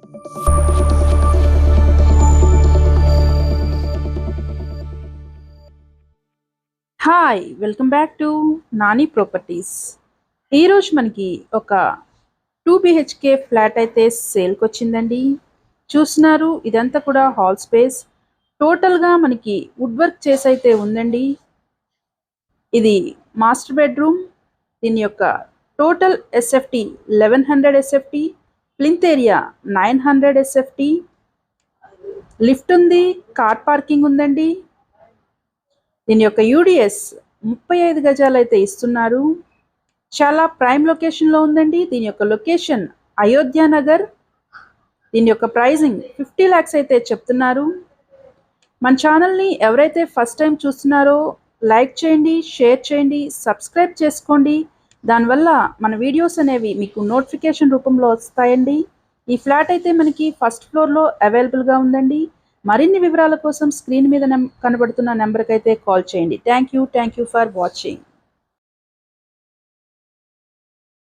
Hi, welcome back to Nani properties. ఈరోజు మనకి ఒక 2 బిహెచ్కే ఫ్లాట్ అయితే సేల్కి వచ్చిందండి. చూస్తున్నారు, ఇదంతా కూడా హాల్ స్పేస్. టోటల్గా మనకి వుడ్ వర్క్ చేసి అయితే ఉందండి. ఇది మాస్టర్ బెడ్రూమ్. దీని యొక్క total SFT 1100 SFT, plinth area 900 SFT, lift ఉంది, కార్ పార్కింగ్ ఉందండి. దీని యొక్క యూడిఎస్ 35 గజాలు అయితే ఇస్తున్నారు. చాలా ప్రైమ్ లొకేషన్లో ఉందండి. దీని యొక్క లొకేషన్ అయోధ్య నగర్. దీని యొక్క ప్రైజింగ్ 50 lakhs అయితే చెప్తున్నారు. మన ఛానల్ని ఎవరైతే ఫస్ట్ టైం చూస్తున్నారో లైక్ చేయండి, షేర్ చేయండి, సబ్స్క్రైబ్ చేసుకోండి. దానివల్ల మన వీడియోస్ అనేవి మీకు నోటిఫికేషన్ రూపంలో వస్తాయండి. ఈ ఫ్లాట్ అయితే మనకి ఫస్ట్ ఫ్లోర్లో అవైలబుల్గా ఉందండి. మరిన్ని వివరాల కోసం స్క్రీన్ మీద కనబడుతున్న నెంబర్కి అయితే కాల్ చేయండి. Thank you for watching.